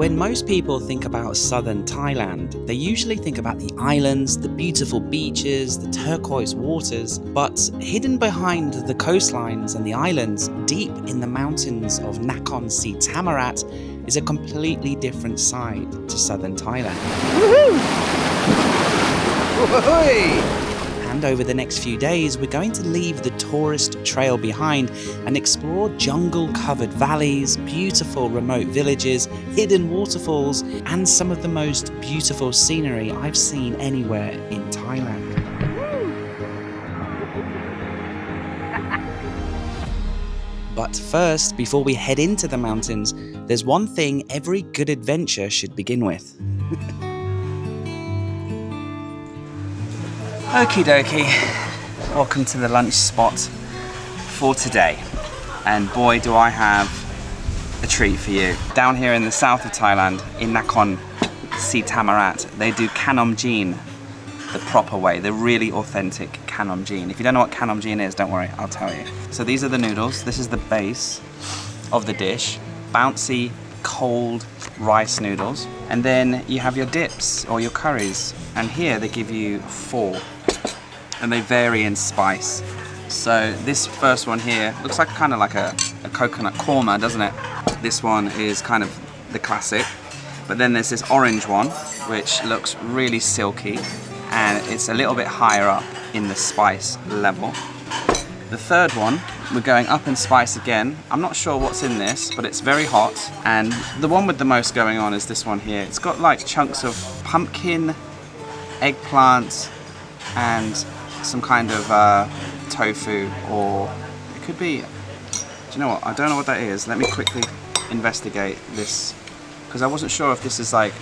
When most people think about southern Thailand, they usually think about the islands, the beautiful beaches, the turquoise waters, but hidden behind the coastlines and the islands, deep in the mountains of Nakhon Si Thammarat, is a completely different side to southern Thailand. And over the next few days, we're going to leave the tourist trail behind and explore jungle-covered valleys, beautiful remote villages, hidden waterfalls, and some of the most beautiful scenery I've seen anywhere in Thailand. But first, before we head into the mountains, there's one thing every good adventure should begin with. Okie dokie, welcome to the lunch spot for today, and boy do I have a treat for you. Down here in the south of Thailand, in Nakhon Si Thammarat, they do Khanom Jeen the proper way, the really authentic Khanom Jeen. If you don't know what Khanom Jeen is, don't worry, I'll tell you. So these are the noodles, this is the base of the dish, bouncy, cold rice noodles, and then you have your dips or your curries, and here they give you 4. And they vary in spice. So this first one here looks like kind of like a coconut korma, doesn't it? This one is kind of the classic. But then there's this orange one, which looks really silky, and it's a little bit higher up in the spice level. The third one, we're going up in spice again. I'm not sure what's in this, but it's very hot. And the one with the most going on is this one here. It's got like chunks of pumpkin, eggplant, and some kind of tofu, or it could be, do you know what, I don't know what that is. Let me quickly investigate this, because I wasn't sure if this is like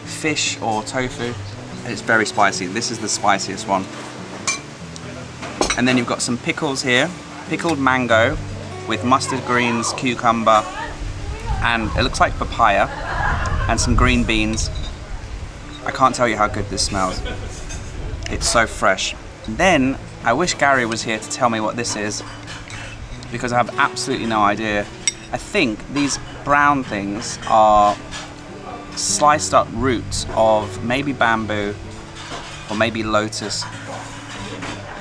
fish or tofu. It's very spicy. This is the spiciest one. And then you've got some pickles here, pickled mango with mustard greens, cucumber, and it looks like papaya, and some green beans. I can't tell you how good this smells. It's so fresh. And then, I wish Gary was here to tell me what this is, because I have absolutely no idea. I think these brown things are sliced up roots of maybe bamboo or maybe lotus.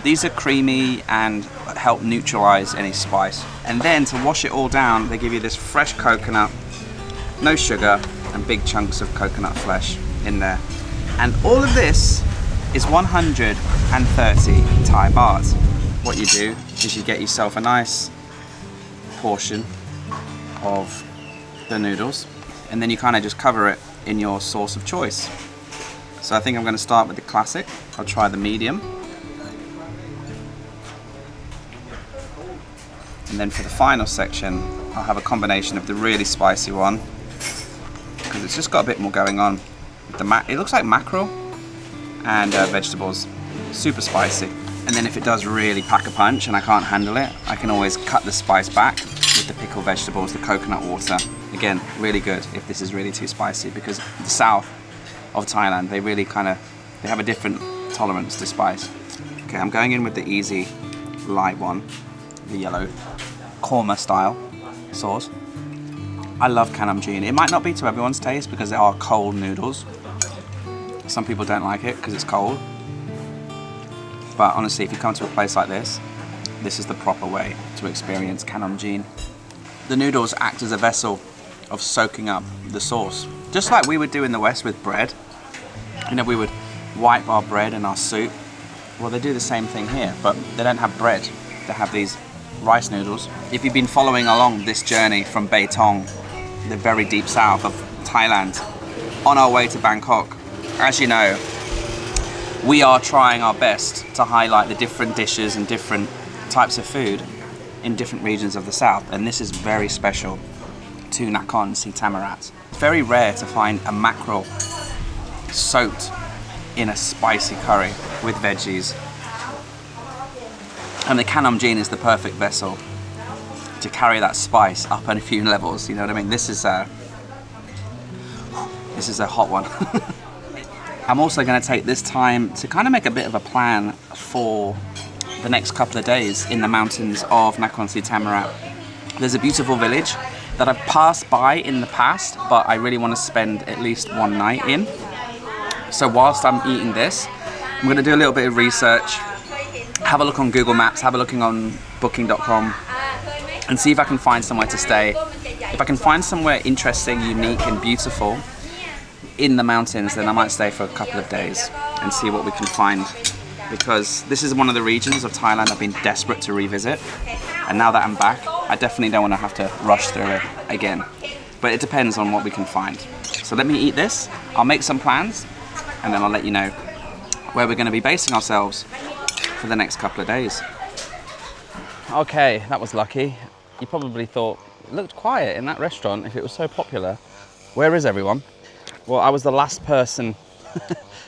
These are creamy and help neutralize any spice. And then to wash it all down, they give you this fresh coconut, no sugar, and big chunks of coconut flesh in there. And all of this is 130 Thai baht. What you do is you get yourself a nice portion of the noodles, and then you kind of just cover it in your sauce of choice. So I think I'm going to start with the classic. I'll try the medium. And then for the final section, I'll have a combination of the really spicy one, because it's just got a bit more going on. It looks like mackerel and vegetables, super spicy. And then if it does really pack a punch and I can't handle it, I can always cut the spice back with the pickled vegetables, the coconut water. Again, really good if this is really too spicy, because the south of Thailand, they really they have a different tolerance to spice. Okay, I'm going in with the easy light one, the yellow korma style sauce. I love Khanom Jeen. It might not be to everyone's taste because they are cold noodles. Some people don't like it because it's cold. But honestly, if you come to a place like this, this is the proper way to experience Khanom Jeen. The noodles act as a vessel of soaking up the sauce. Just like we would do in the West with bread. You know, we would wipe our bread in our soup. Well, they do the same thing here, but they don't have bread. They have these rice noodles. If you've been following along this journey from Baitong, the very deep south of Thailand, on our way to Bangkok, as you know, we are trying our best to highlight the different dishes and different types of food in different regions of the south, and this is very special to Nakhon Si Thammarat. It's very rare to find a mackerel soaked in a spicy curry with veggies, and the Khanom Jeen is the perfect vessel to carry that spice up a few levels. You know what I mean? This is a hot one. I'm also going to take this time to kind of make a bit of a plan for the next couple of days in the mountains of Nakhon Si Thammarat. There's a beautiful village that I've passed by in the past, but I really want to spend at least one night in. So whilst I'm eating this, I'm going to do a little bit of research, have a look on Google Maps, have a look on booking.com, and see if I can find somewhere to stay. If I can find somewhere interesting, unique and beautiful in the mountains, then I might stay for a couple of days and see what we can find. Because this is one of the regions of Thailand I've been desperate to revisit. And now that I'm back, I definitely don't want to have to rush through it again. But it depends on what we can find. So let me eat this, I'll make some plans, and then I'll let you know where we're going to be basing ourselves for the next couple of days. Okay, that was lucky. You probably thought, it looked quiet in that restaurant if it was so popular. Where is everyone? Well, I was the last person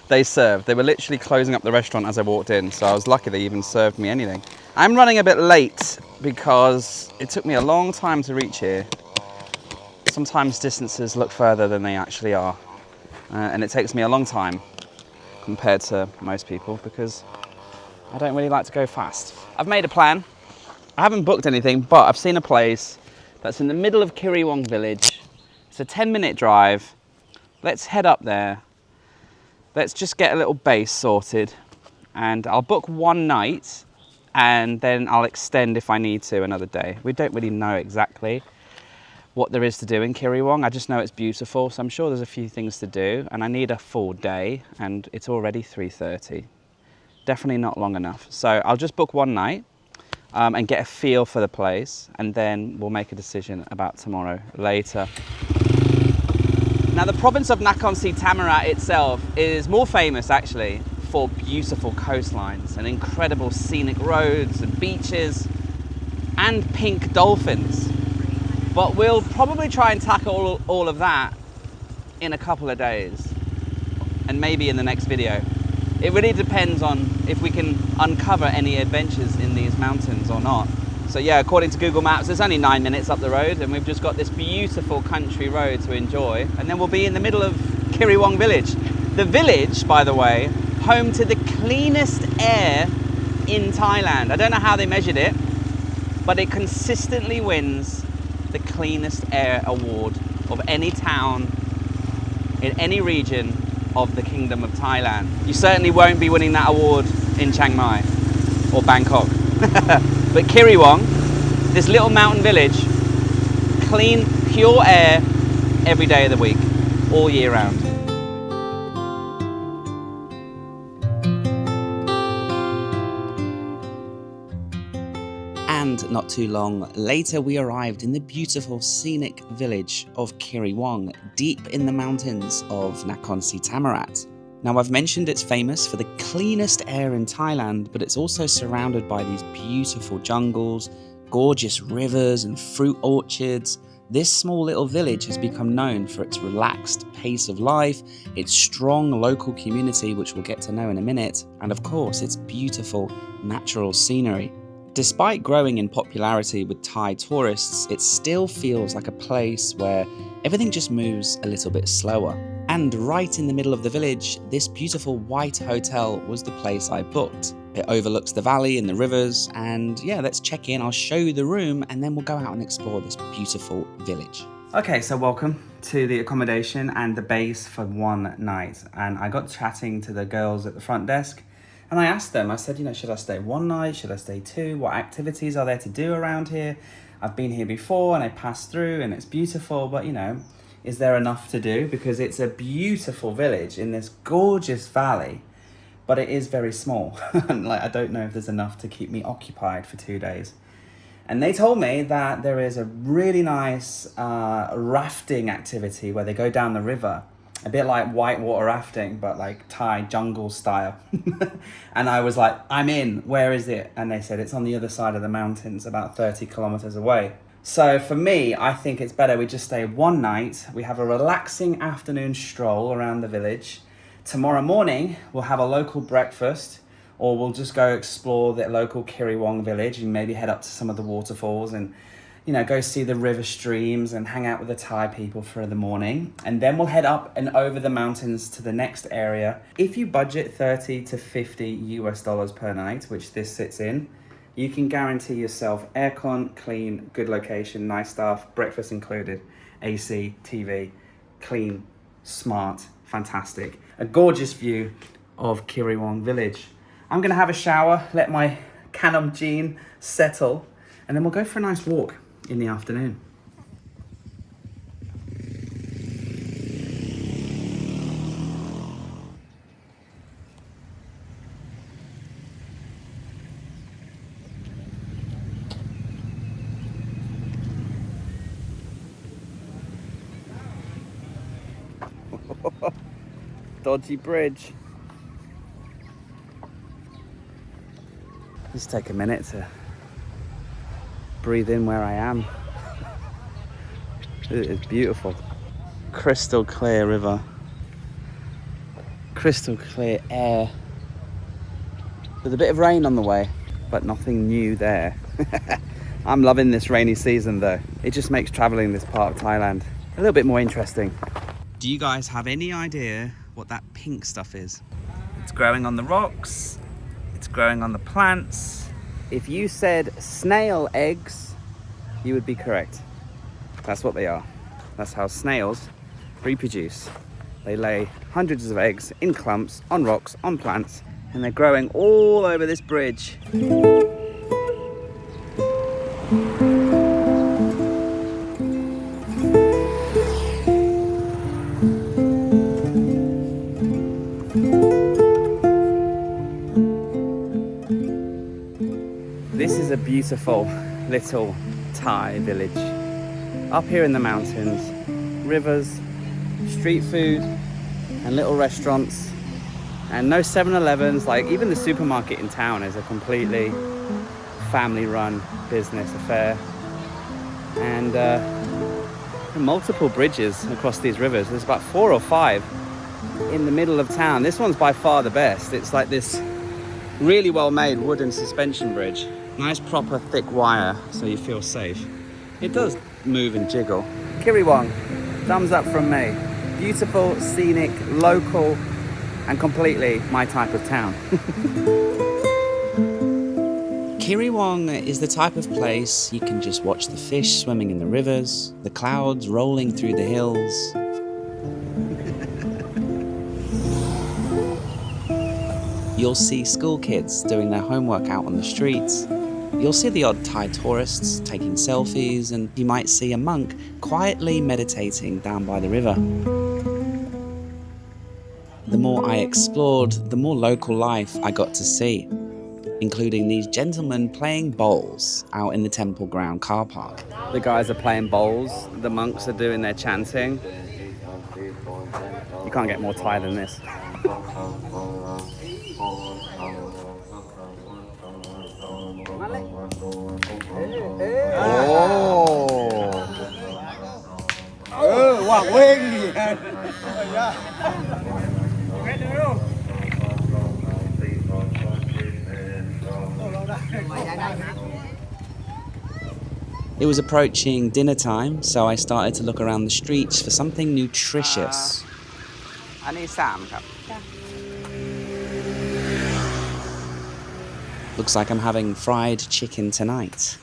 they served. They were literally closing up the restaurant as I walked in, so I was lucky they even served me anything. I'm running a bit late because it took me a long time to reach here. Sometimes distances look further than they actually are, and it takes me a long time compared to most people because I don't really like to go fast. I've made a plan. I haven't booked anything, but I've seen a place that's in the middle of Kiriwong village. It's a 10-minute drive. Let's head up there. Let's just get a little base sorted, and I'll book one night and then I'll extend if I need to another day. We don't really know exactly what there is to do in Kiriwong. I just know it's beautiful, so I'm sure there's a few things to do, and I need a full day, and it's already 3:30. Definitely not long enough. So I'll just book one night and get a feel for the place, and then we'll make a decision about tomorrow later. Now, the province of Nakhon Si Thammarat itself is more famous actually for beautiful coastlines and incredible scenic roads and beaches and pink dolphins. But we'll probably try and tackle all of that in a couple of days, and maybe in the next video. It really depends on if we can uncover any adventures in these mountains or not. So yeah, according to Google Maps, it's only 9 minutes up the road, and we've just got this beautiful country road to enjoy. And then we'll be in the middle of Kiriwong village. The village, by the way, home to the cleanest air in Thailand. I don't know how they measured it, but it consistently wins the cleanest air award of any town in any region of the Kingdom of Thailand. You certainly won't be winning that award in Chiang Mai or Bangkok. But Kiriwong, this little mountain village, clean, pure air every day of the week, all year round. And not too long later, we arrived in the beautiful scenic village of Kiriwong, deep in the mountains of Nakhon Si Thammarat. Now, I've mentioned it's famous for the cleanest air in Thailand, but it's also surrounded by these beautiful jungles, gorgeous rivers and fruit orchards. This small little village has become known for its relaxed pace of life, its strong local community, which we'll get to know in a minute, and of course, its beautiful natural scenery. Despite growing in popularity with Thai tourists, it still feels like a place where everything just moves a little bit slower. And right in the middle of the village, this beautiful white hotel was the place I booked. It overlooks the valley and the rivers, and yeah, let's check in, I'll show you the room, and then we'll go out and explore this beautiful village. Okay, so welcome to the accommodation and the base for one night. And I got chatting to the girls at the front desk, and I asked them, I said, should I stay one night? Should I stay two? What activities are there to do around here? I've been here before and I passed through and it's beautiful, but is there enough to do? Because it's a beautiful village in this gorgeous valley, but it is very small. I don't know if there's enough to keep me occupied for 2 days. And they told me that there is a really nice rafting activity where they go down the river, a bit like whitewater rafting, but like Thai jungle style. And I was like, I'm in, where is it? And they said it's on the other side of the mountains, about 30 kilometers away. So for me, I think it's better we just stay one night. We have a relaxing afternoon stroll around the village. Tomorrow morning, we'll have a local breakfast, or we'll just go explore the local Kiriwong village and maybe head up to some of the waterfalls and, go see the river streams and hang out with the Thai people for the morning. And then we'll head up and over the mountains to the next area. If you budget $30 to $50 per night, which this sits in, you can guarantee yourself aircon, clean, good location, nice staff, breakfast included, AC, TV, clean, smart, fantastic. A gorgeous view of Kiriwong village. I'm gonna have a shower, let my Khanom Jeen settle, and then we'll go for a nice walk in the afternoon. Dodgy bridge. Just take a minute to breathe in where I am. It is beautiful. Crystal clear river. Crystal clear air. There's a bit of rain on the way, but nothing new there. I'm loving this rainy season though. It just makes traveling this part of Thailand a little bit more interesting. Do you guys have any idea what that pink stuff is? It's growing on the rocks. It's growing on the plants. If you said snail eggs, you would be correct. That's what they are. That's how snails reproduce. They lay hundreds of eggs in clumps, on rocks, on plants, and they're growing all over this bridge. This is a beautiful little Thai village. Up here in the mountains, rivers, street food, and little restaurants, and no 7-Elevens. Like even the supermarket in town is a completely family-run business affair. And multiple bridges across these rivers. There's about 4 or 5 in the middle of town. This one's by far the best. It's like this really well-made wooden suspension bridge. Nice proper thick wire so you feel safe. It does move and jiggle. Kiriwong, thumbs up from me. Beautiful, scenic, local, and completely my type of town. Kiriwong is the type of place you can just watch the fish swimming in the rivers, the clouds rolling through the hills. You'll see school kids doing their homework out on the streets. You'll see the odd Thai tourists taking selfies, and you might see a monk quietly meditating down by the river. The more I explored, the more local life I got to see, including these gentlemen playing bowls out in the temple ground car park. The guys are playing bowls, the monks are doing their chanting. You can't get more Thai than this. It was approaching dinner time, so I started to look around the streets for something nutritious. Looks like I'm having fried chicken tonight.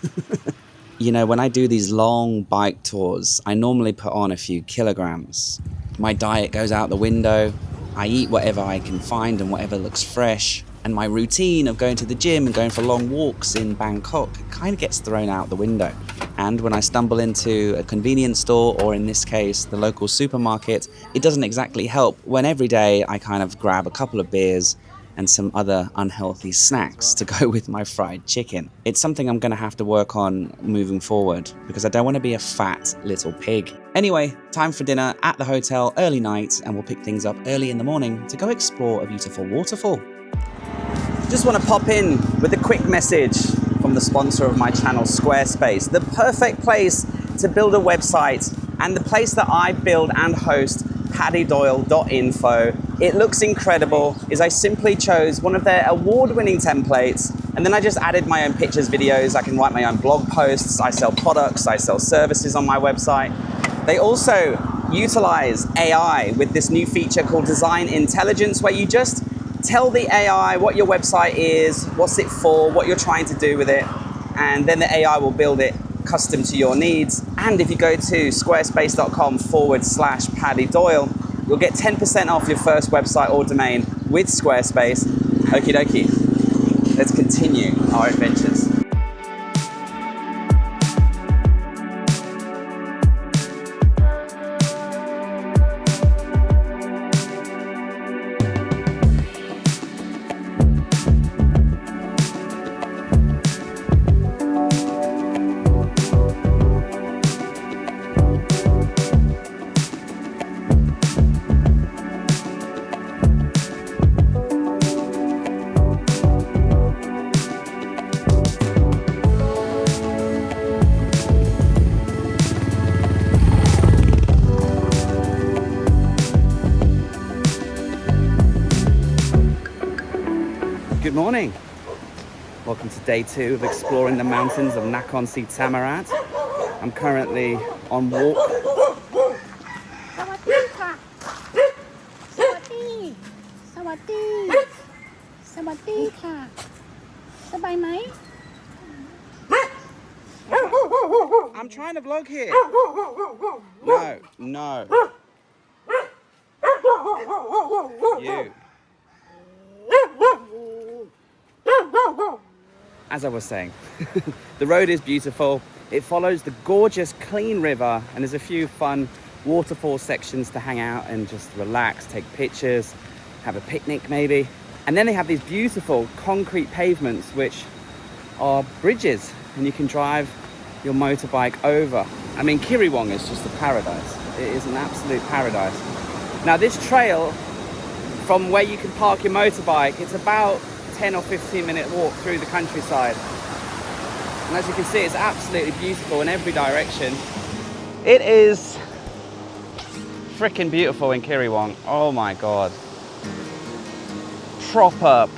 You know, when I do these long bike tours, I normally put on a few kilograms. My diet goes out the window. I eat whatever I can find and whatever looks fresh. And my routine of going to the gym and going for long walks in Bangkok kind of gets thrown out the window. And when I stumble into a convenience store, or in this case, the local supermarket, it doesn't exactly help when every day I kind of grab a couple of beers and some other unhealthy snacks to go with my fried chicken. It's something I'm gonna have to work on moving forward because I don't wanna be a fat little pig. Anyway, time for dinner at the hotel, early night, and we'll pick things up early in the morning to go explore a beautiful waterfall. Just wanna pop in with a quick message from the sponsor of my channel, Squarespace, the perfect place to build a website and the place that I build and host paddydoyle.info. It looks incredible. I simply chose one of their award-winning templates, and then I just added my own pictures, videos. I can write my own blog posts. I sell products, I sell services on my website. They also utilize AI with this new feature called Design Intelligence, where you just tell the AI what your website is, what's it for, what you're trying to do with it, and then the AI will build it custom to your needs. And if you go to squarespace.com/Paddy Doyle, you'll get 10% off your first website or domain with Squarespace. Okie dokie. Let's continue our adventures. Good morning. Welcome to day 2 of exploring the mountains of Nakhon Si Thammarat. I'm currently on walk. I'm trying to vlog here. No. You. As I was saying, the road is beautiful. It follows the gorgeous, clean river, and there's a few fun waterfall sections to hang out and just relax, take pictures, have a picnic maybe. And then they have these beautiful concrete pavements, which are bridges, and you can drive your motorbike over. I mean, Kiriwong is just a paradise. It is an absolute paradise. Now this trail, from where you can park your motorbike, it's about 10 or 15 minute walk through the countryside. And as you can see, it's absolutely beautiful in every direction. It is freaking beautiful in Kiriwong. Oh my God. Proper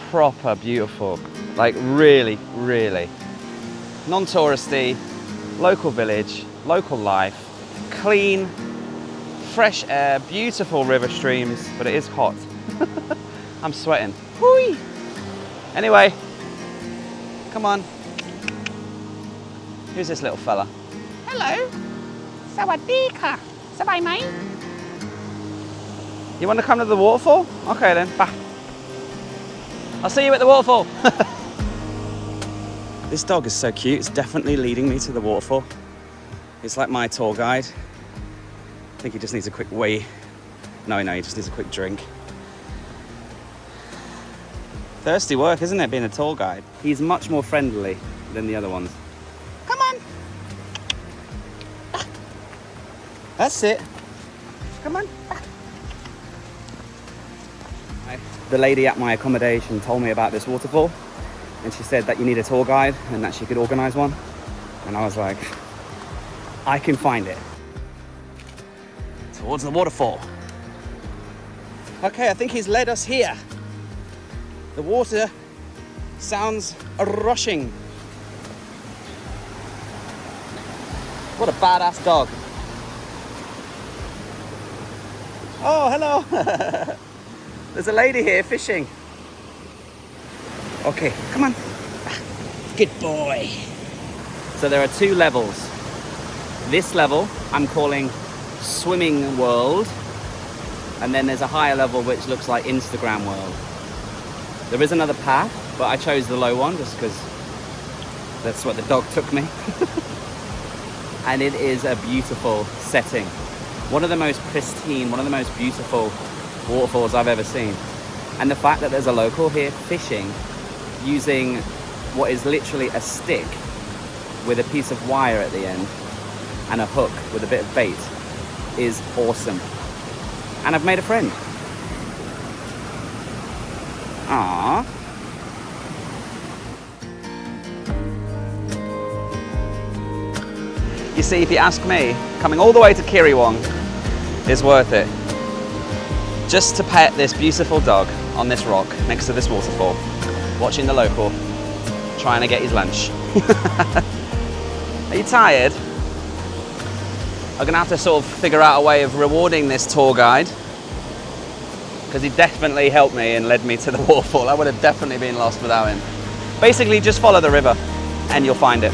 beautiful. Like really. Non-touristy, local village, local life, clean, fresh air, beautiful river streams, but it is hot. I'm sweating. Whee! Anyway, come on. Who's this little fella? Hello. Sawadee ka. Sabai mai? You want to come to the waterfall? Okay then, bye. I'll see you at the waterfall. This dog is so cute. It's definitely leading me to the waterfall. It's like my tour guide. I think he just needs a quick wee. No, he just needs a quick drink. Thirsty work, isn't it, being a tour guide? He's much more friendly than the other ones. Come on. That's it. Come on. The lady at my accommodation told me about this waterfall, and she said that you need a tour guide and that she could organize one. And I was like, I can find it. Towards the waterfall. Okay, I think he's led us here. The water sounds rushing. What a badass dog. Oh, hello. There's a lady here fishing. Okay, come on. Good boy. So there are 2 levels. This level I'm calling Swimming World, and then there's a higher level which looks like Instagram World. There is another path, but I chose the low one just because that's what the dog took me. And it is a beautiful setting. One of the most pristine, one of the most beautiful waterfalls I've ever seen. And the fact that there's a local here fishing using what is literally a stick with a piece of wire at the end and a hook with a bit of bait is awesome. And I've made a friend. Aww. You see, if you ask me, coming all the way to Kiriwong is worth it. Just to pet this beautiful dog on this rock next to this waterfall, watching the local, trying to get his lunch. Are you tired? I'm gonna have to sort of figure out a way of rewarding this tour guide. because he definitely helped me and led me to the waterfall. I would have definitely been lost without him. Basically, just follow the river and you'll find it.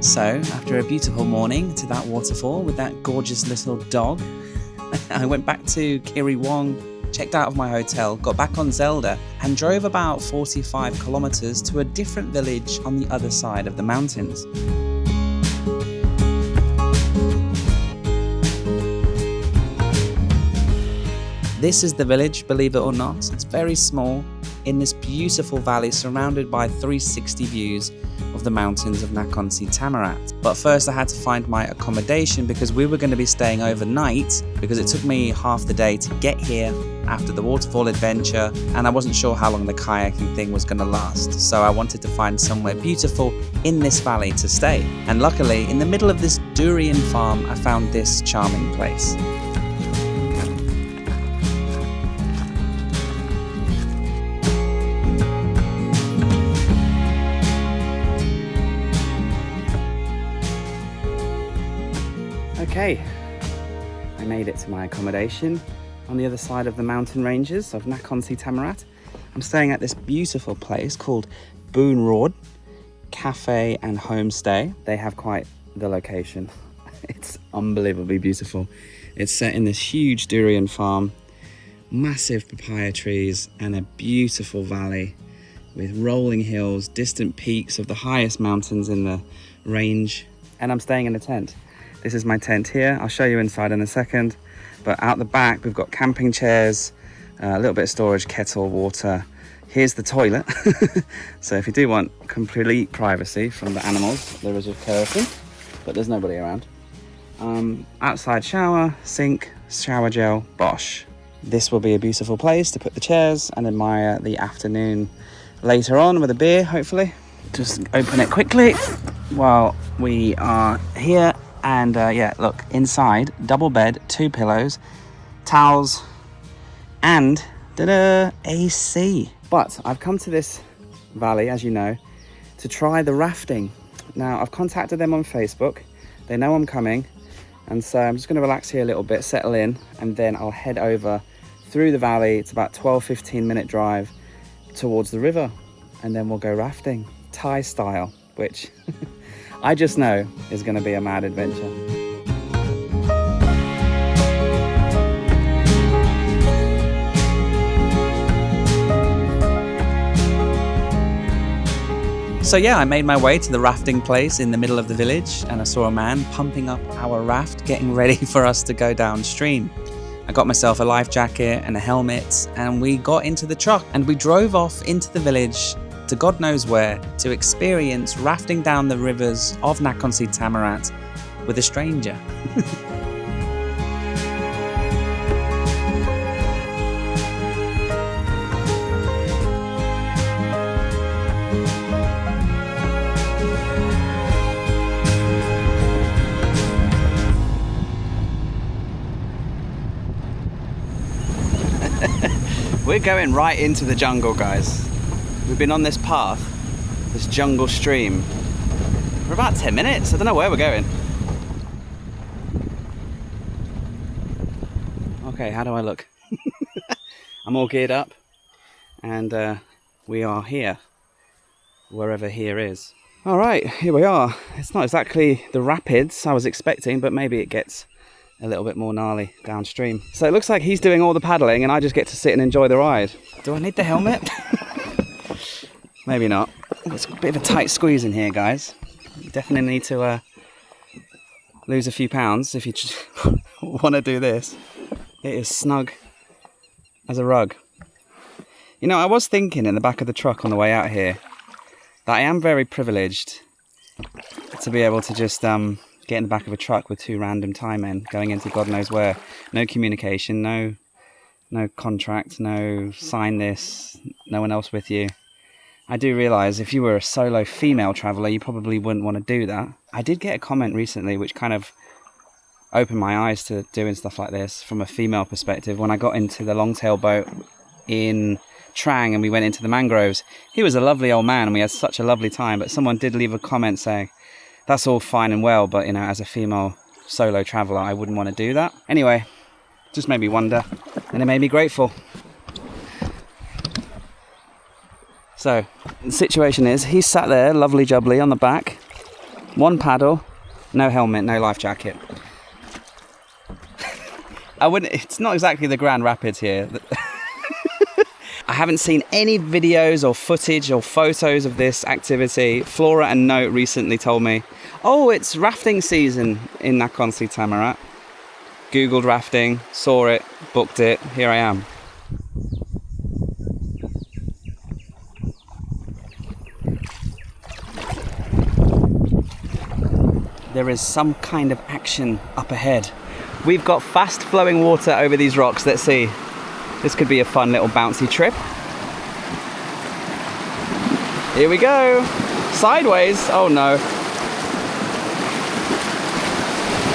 So, after a beautiful morning to that waterfall with that gorgeous little dog, I went back to Kiriwong, checked out of my hotel, got back on Zelda, and drove about 45 kilometers to a different village on the other side of the mountains. This is the village, believe it or not. It's very small, in this beautiful valley surrounded by 360 views of the mountains of Nakhon Si Thammarat. But first I had to find my accommodation because we were going to be staying overnight, because it took me half the day to get here after the waterfall adventure, and I wasn't sure how long the kayaking thing was going to last. So I wanted to find somewhere beautiful in this valley to stay. And luckily, in the middle of this durian farm, I found this charming place. Okay, I made it to my accommodation on the other side of the mountain ranges of Nakhon Si Thammarat. I'm staying at this beautiful place called Boon Road Cafe and Homestay. They have quite the location. It's unbelievably beautiful. It's set in this huge durian farm, massive papaya trees, and a beautiful valley with rolling hills, distant peaks of the highest mountains in the range. And I'm staying in a tent. This is my tent here. I'll show you inside in a second. But out the back, we've got camping chairs, a little bit of storage, kettle, water. Here's the toilet. So if you do want complete privacy from the animals, there is a curtain, but there's nobody around. Outside shower, sink, shower gel, Bosch. This will be a beautiful place to put the chairs and admire the afternoon later on with a beer, hopefully. Just open it quickly while we are here. And yeah, look, inside, double bed, 2 pillows, towels, and ta-da, AC. But I've come to this valley, as you know, to try the rafting. Now, I've contacted them on Facebook. They know I'm coming. And so I'm just going to relax here a little bit, settle in, and then I'll head over through the valley. It's about 12-15 minute drive towards the river. And then we'll go rafting, Thai style, which I just know is going to be a mad adventure. So yeah, I made my way to the rafting place in the middle of the village, and I saw a man pumping up our raft, getting ready for us to go downstream. I got myself a life jacket and a helmet, and we got into the truck and we drove off into the village to God knows where to experience rafting down the rivers of Nakhon Si Thammarat with a stranger. We're going right into the jungle, guys. We've been on this path, this jungle stream, for about 10 minutes. I don't know where we're going. Okay, how do I look? I'm all geared up, and we are here, wherever here is. All right, here we are. It's not exactly the rapids I was expecting, but maybe it gets a little bit more gnarly downstream. So it looks like he's doing all the paddling and I just get to sit and enjoy the ride. Do I need the helmet? Maybe not. It's a bit of a tight squeeze in here, guys. You definitely need to lose a few pounds if you just want to do this. It is snug as a rug. You know, I was thinking in the back of the truck on the way out here that I am very privileged to be able to just get in the back of a truck with 2 random Thai men going into God knows where. No communication, no no contract, no sign this, no one else with you. I do realise if you were a solo female traveller, you probably wouldn't want to do that. I did get a comment recently which kind of opened my eyes to doing stuff like this from a female perspective. When I got into the longtail boat in Trang and we went into the mangroves, he was a lovely old man and we had such a lovely time, but someone did leave a comment saying, that's all fine and well, but you know, as a female solo traveller, I wouldn't want to do that. Anyway, just made me wonder, and it made me grateful. So, the situation is, he's sat there, lovely jubbly, on the back, one paddle, no helmet, no life jacket. It's not exactly the Grand Rapids here. I haven't seen any videos or footage or photos of this activity. Flora and Note recently told me, oh, it's rafting season in Nakhon Si Thammarat. Googled rafting, saw it, booked it, here I am. There is some kind of action up ahead. We've got fast flowing water over these rocks. Let's see. This could be a fun little bouncy trip. Here we go. Sideways. Oh no.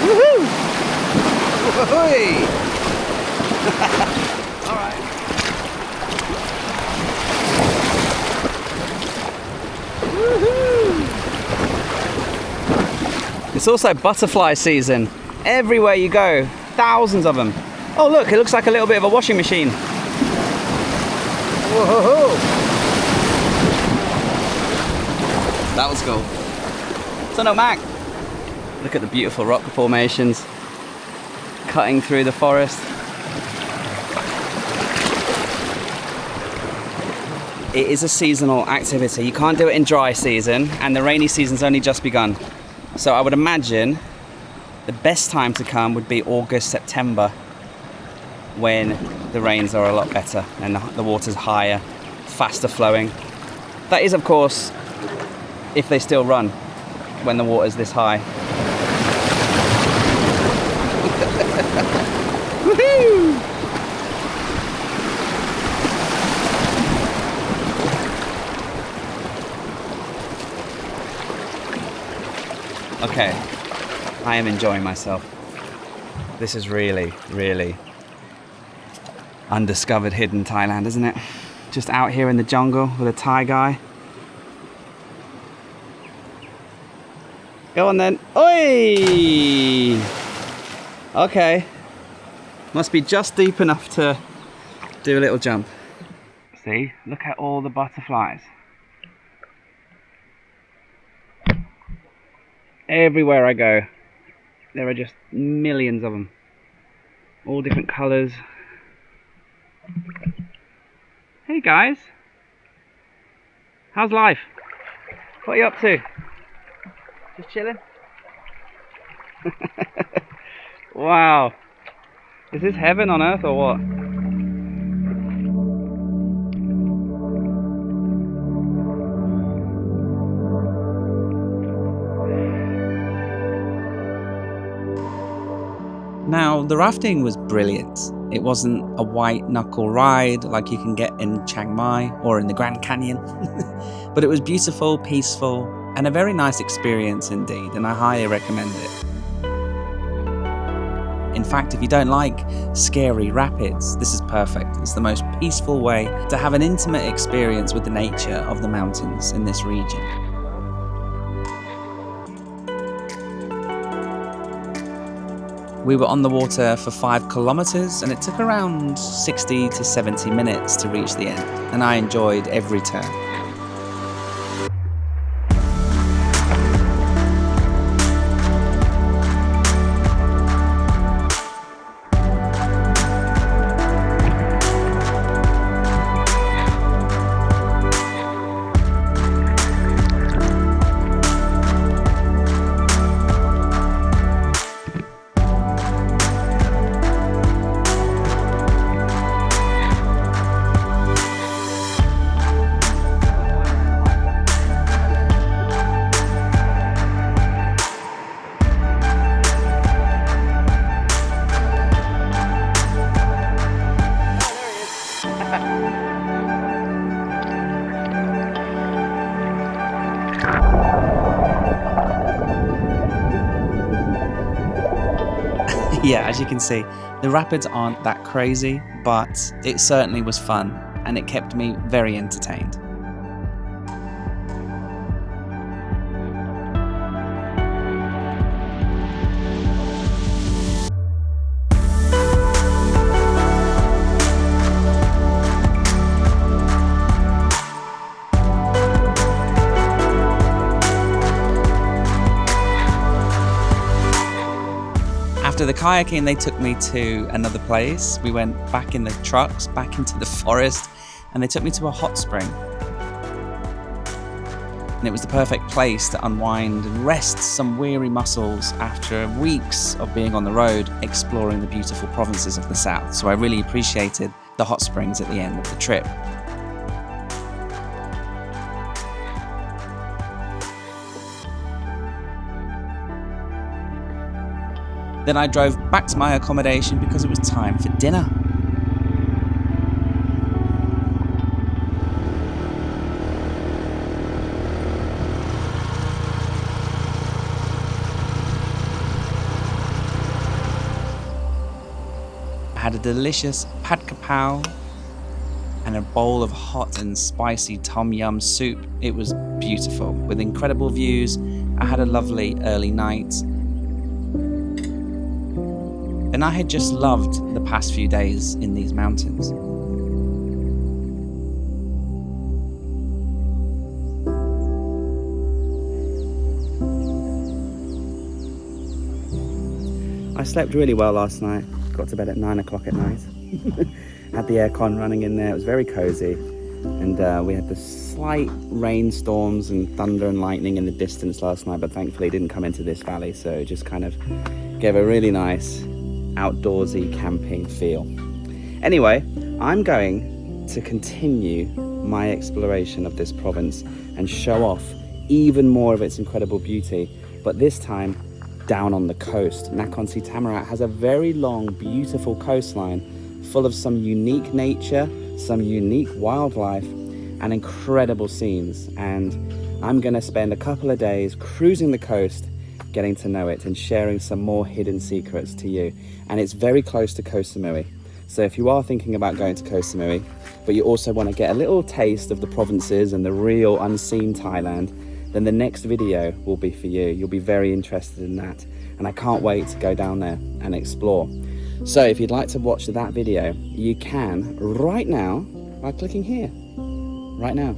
Woohoo! All right. Woohoo! It's also butterfly season. Everywhere you go, thousands of them. Oh look, it looks like a little bit of a washing machine. Whoa! That was cool. So no, Mac. Look at the beautiful rock formations cutting through the forest. It is a seasonal activity. You can't do it in dry season, and the rainy season's only just begun. So I would imagine the best time to come would be August, September, when the rains are a lot better and the water's higher, faster flowing. That is, of course, if they still run when the water's this high. Woohoo! Okay, I am enjoying myself. This is really, really undiscovered hidden Thailand, isn't it? Just out here in the jungle with a Thai guy. Go on then. Oi! Okay. Must be just deep enough to do a little jump. See? Look at all the butterflies. Everywhere I go, there are just millions of them. All different colours. Hey guys, how's life? What are you up to? Just chilling? Wow, is this heaven on earth or what? Now, the rafting was brilliant. It wasn't a white knuckle ride like you can get in Chiang Mai or in the Grand Canyon, but it was beautiful, peaceful, and a very nice experience indeed, and I highly recommend it. In fact, if you don't like scary rapids, this is perfect. It's the most peaceful way to have an intimate experience with the nature of the mountains in this region. We were on the water for 5 kilometers and it took around 60 to 70 minutes to reach the end, and I enjoyed every turn. Yeah, as you can see, the rapids aren't that crazy, but it certainly was fun and it kept me very entertained. After the kayaking, they took me to another place. We went back in the trucks, back into the forest, and they took me to a hot spring. And it was the perfect place to unwind and rest some weary muscles after weeks of being on the road, exploring the beautiful provinces of the south. So I really appreciated the hot springs at the end of the trip. Then I drove back to my accommodation because it was time for dinner. I had a delicious pad kapow and a bowl of hot and spicy tom yum soup. It was beautiful, with incredible views. I had a lovely early night. And I had just loved the past few days in these mountains. I slept really well last night. Got to bed at 9 o'clock at night. Had the aircon running in there. It was very cozy. And we had the slight rainstorms and thunder and lightning in the distance last night, but thankfully it didn't come into this valley, so it just kind of gave a really nice outdoorsy camping feel. Anyway, I'm going to continue my exploration of this province and show off even more of its incredible beauty, but this time down on the coast. Nakhon Si Thammarat has a very long, beautiful coastline full of some unique nature, some unique wildlife, and incredible scenes. And I'm going to spend a couple of days cruising the coast, getting to know it and sharing some more hidden secrets to you. And it's very close to Koh Samui. So if you are thinking about going to Koh Samui, but you also want to get a little taste of the provinces and the real unseen Thailand, then the next video will be for you. You'll be very interested in that. And I can't wait to go down there and explore. So if you'd like to watch that video, you can right now by clicking here, right now.